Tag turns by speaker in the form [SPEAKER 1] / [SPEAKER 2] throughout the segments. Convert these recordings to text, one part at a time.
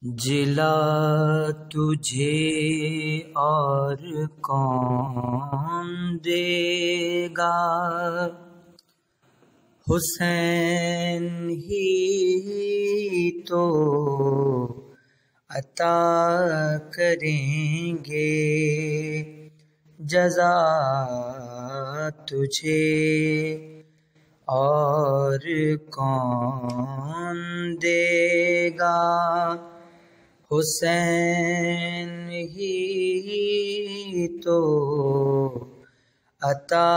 [SPEAKER 1] جلا تجھے اور کون دے گا، حسین ہی تو عطا کریں گے جزا تجھے، اور کون دے گا، حسین ہی تو عطا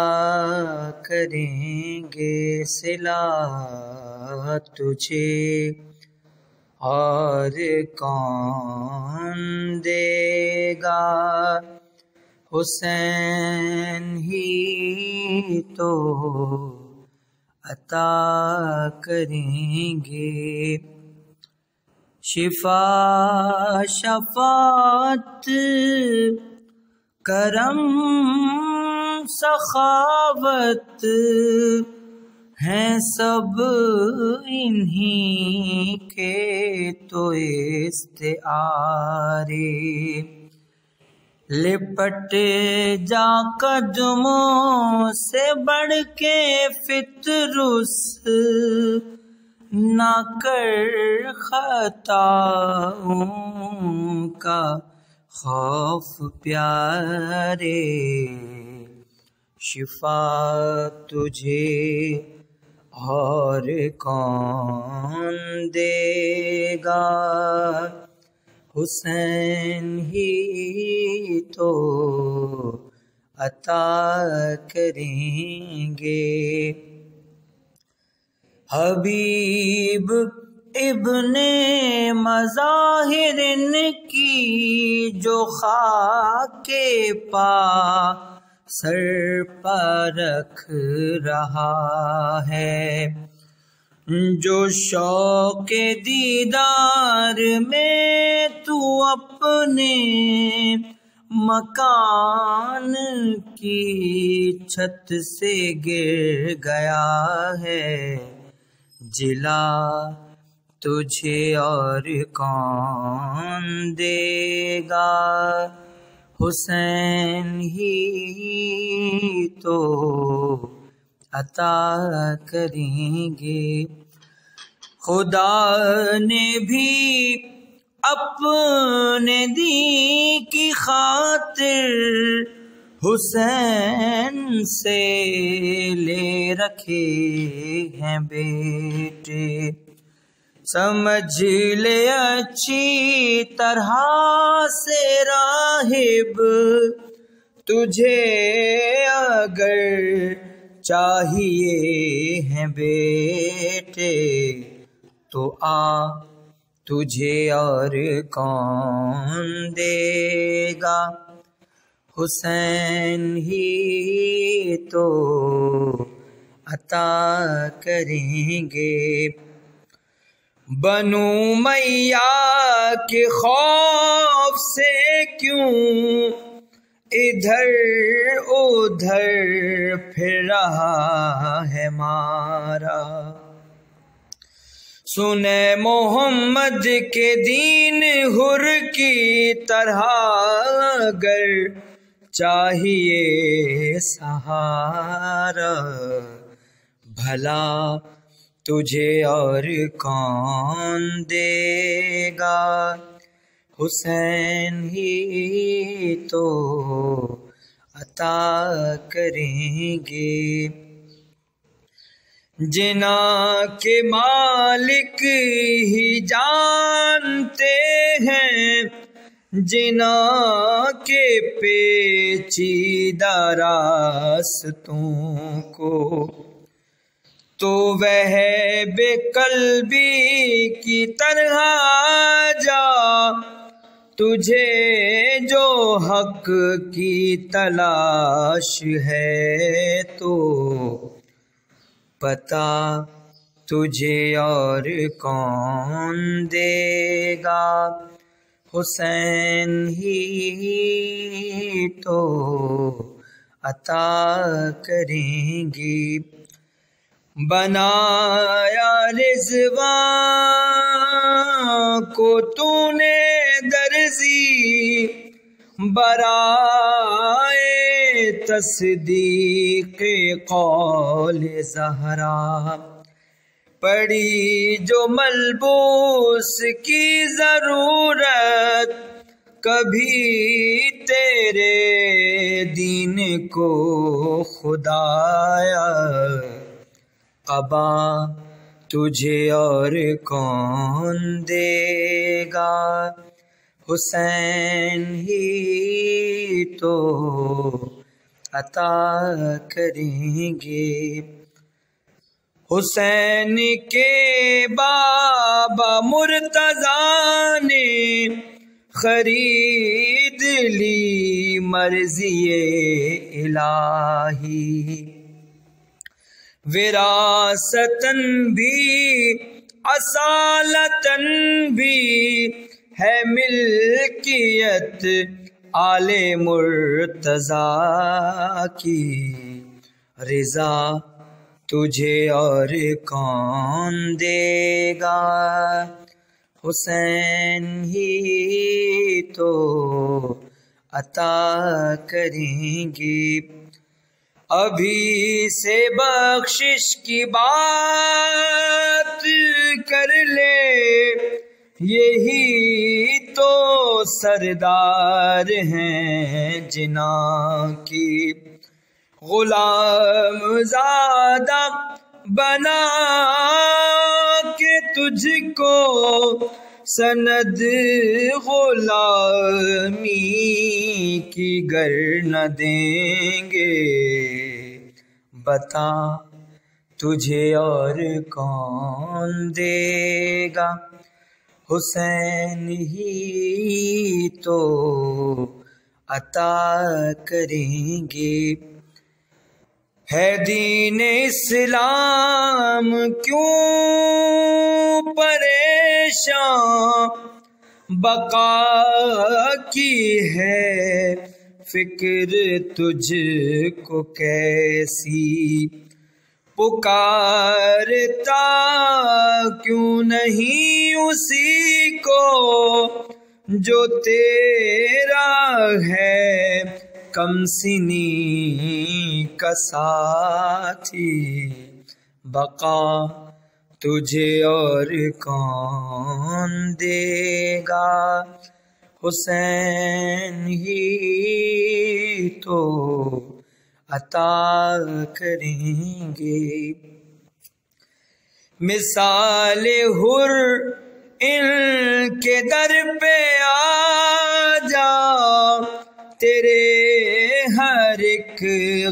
[SPEAKER 1] کریں گے صلہ تجھے، اور کون دے گا، حسین ہی تو عطا کریں گے۔ شفا شفاعت کرم سخاوت ہیں سب انہی کے تو استعارے، لپٹ جا قدموں سے بڑھ کے فطرس، نہ کر خطاؤں کا خوف پیارے، شفا تجھے اور کون دے گا، حسین ہی تو عطا کریں گے۔ حبیب ابن مظاہر کی جو خاک پا سر پر رکھ رہا ہے، جو شوق دیدار میں تو اپنے مکان کی چھت سے گر گیا ہے، جلا تجھے اور کون دے گا، حسین ہی تو عطا کریں گے۔ خدا نے بھی اپنے دین کی خاطر حسین سے لے رکھے ہیں بیٹے، سمجھ لے اچھی طرح سے راہب، تجھے اگر چاہیے ہیں بیٹے تو آ، تجھے اور کون دے گا، حسین ہی تو عطا کریں گے۔ بنو امیہ کے خوف سے کیوں ادھر ادھر پھر رہا ہے مارا، سنے محمد کے دین حر کی طرح اگر چاہیے سہارا، بھلا تجھے اور کون دے گا، حسین ہی تو عطا کریں گے۔ جناں کے مالک ہی جانتے ہیں جناں کے پیچیدہ راستوں کو، تو وہ بے قلبی کی طرح جا، تجھے جو حق کی تلاش ہے تو پتہ تجھے اور کون دے گا، حسین ہی تو عطا کریں گے۔ بنایا رضوان کو تو نے درزی برائے تصدیق قول زہرا، پڑی جو ملبوس کی ضرورت کبھی تیرے دین کو خدایا، قبا تجھے اور کون دے گا، حسین ہی تو عطا کریں گے۔ حسین کے بابا مرتضیٰ نے خرید لی مرضی الہی، وراثتاً بھی اصالتاً بھی ہے ملکیت آل مرتضیٰ کی، رضا تجھے اور کون دے گا، حسین ہی تو عطا کریں گے۔ ابھی سے بخشش کی بات کر لے، یہی تو سردار ہیں جناں کی، غلام زادہ بنا کے تجھ کو سند غلامی کی گر نہ دیں گے، بتا تجھے اور کون دے گا، حسین ہی تو عطا کریں گے۔ ہے دین اسلام کیوں پریشان، بقا کی ہے فکر تجھ کو کیسی، پکارتا کیوں نہیں اسی کو جو تیرا ہے کم سنی کا ساتھی، بقا تجھے اور کون دے گا، حسین ہی تو عطا کریں گے۔ مثال حر ان کے در پہ آ جا، تیرے ہر ایک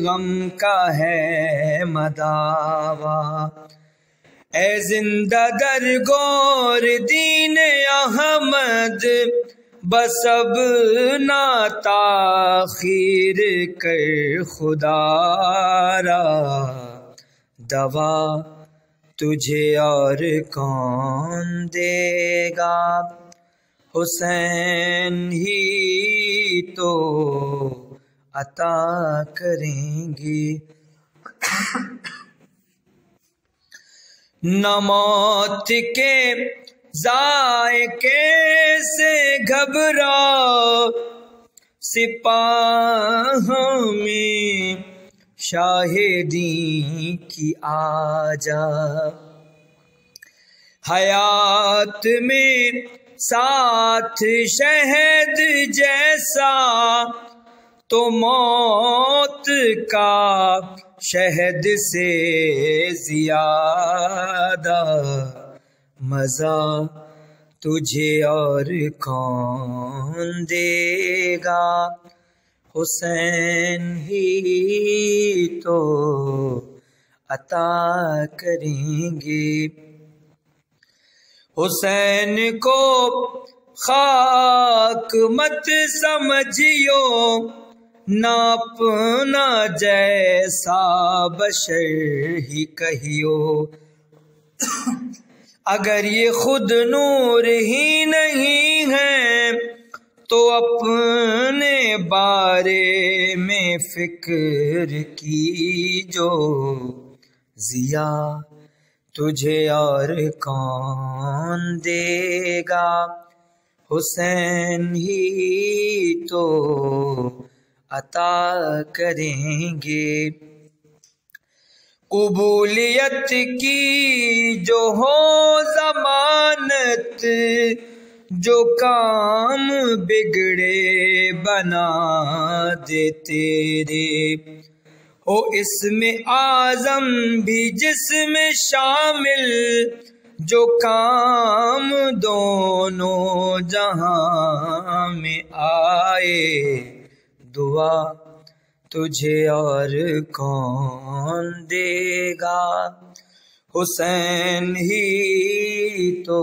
[SPEAKER 1] غم کا ہے مداوا، اے زندہ در گور دین احمد، بس اب نہ تاخیر کر خدا را، دوا تجھے اور کون دے گا، حسین ہی تو عطا کریں گے۔ نہ موت کے ذائقے سے گھبرا، سپاہوں میں شاہدی کی آ جا، حیات میں ساتھ شہد جیسا، تو موت کا شہد سے زیادہ مزہ تجھے اور کون دے گا، حسین ہی تو عطا کریں گے۔ حسین کو خاک مت سمجھیو، نہ اپنا جیسا بشر ہی کہیو، اگر یہ خود نور ہی نہیں ہے تو اپنے بارے میں فکر کی جو، ضیا تجھے اور کون دے گا، حسین ہی تو عطا کریں گے۔ قبولیت کی جو ہو ضمانت، جو کام بگڑے بنا دے تیرے، ہو اس میں اعظم بھی جس میں شامل، جو کام دونوں جہاں میں آئے۔ دعا تجھے اور کون دے گا، حسین ہی تو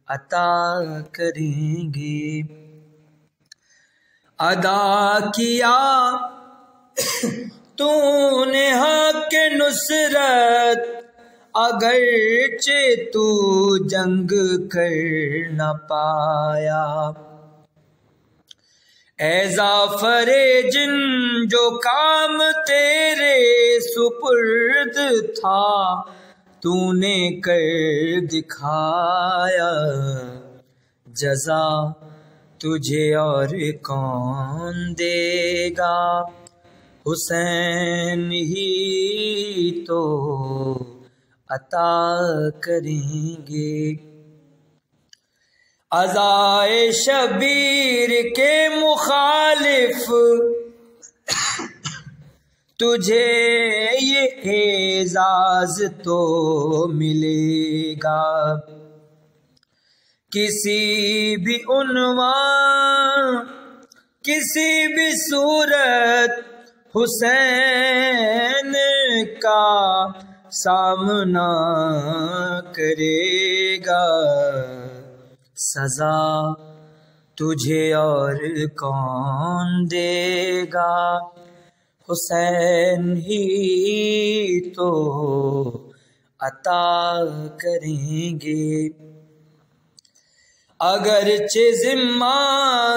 [SPEAKER 1] عطا کریں گے۔ ادا کیا تو نے حق نصرت، اگرچہ تو جنگ کر نہ پایا۔ اے ظافر جن جو کام تیرے سپرد تھا، تو نے کر دکھایا۔ جزا تجھے اور کون دے گا، حسین ہی تو عطا کریں گے۔ عزائے شبیر کے مخالف تجھے یہ اعزاز تو ملے گا، کسی بھی عنوان کسی بھی صورت حسین کا سامنا کرے گا۔ سزا تجھے اور کون دے گا، حسین ہی تو عطا کریں گے۔ اگرچہ ذمہ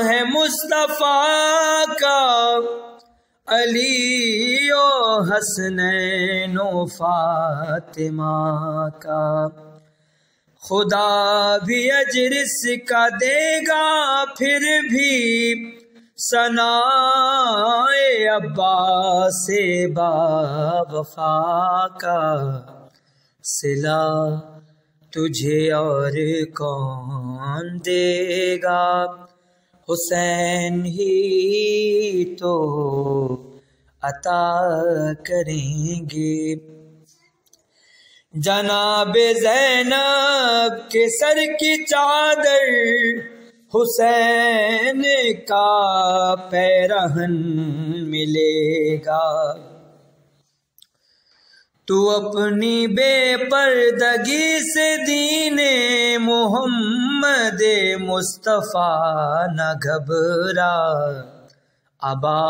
[SPEAKER 1] ہے مصطفیٰ کا، علی و حسنین و فاطمہ کا، خدا بھی اجر اس کا دے گا، پھر بھی ثنائے عباس با وفا کا۔ صلہ تجھے اور کون دے گا، حسین ہی تو عطا کریں گے۔ جناب زینب کے سر کی چادر، حسین کا پیرہن ملے گا۔ تو اپنی بے پردگی سے دین محمد مصطفیٰ نہ گھبرا۔ ابا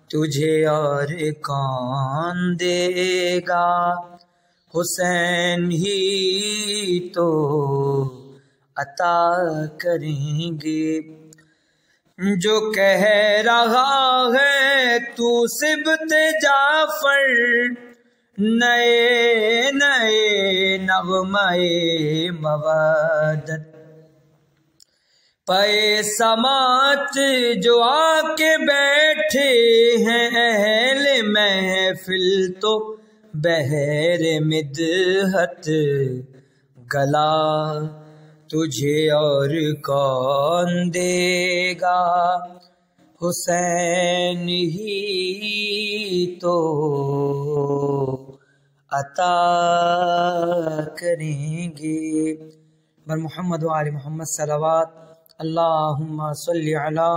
[SPEAKER 1] تجھے اور کون دے گا، حسین ہی تو عطا کریں گے۔ جو کہہ رہا ہے تو سبط جعفر، نئے نئے نغمے مودت، پے سماعت جو آ کے بیٹھے ہیں اہل محفل، تو بہر مدحت گلا تجھے اور کون دے گا، حسین ہی تو عطا کریں گے۔ بر محمد و آل محمد صلوات، اللہم صلی علی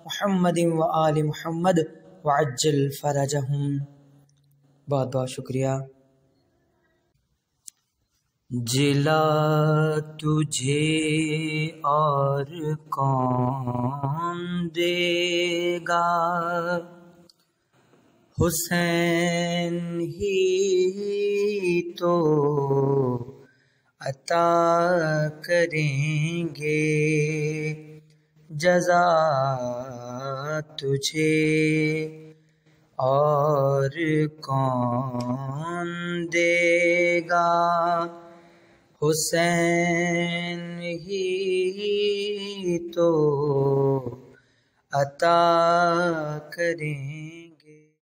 [SPEAKER 1] محمد و آل محمد وعجل فرجہم۔ بہت بہت شکریہ۔ جلا تجھے اور کون دے گا، حسین ہی تو عطا کریں گے۔ جزا تجھے اور کون دے گا، حسین ہی تو عطا کریں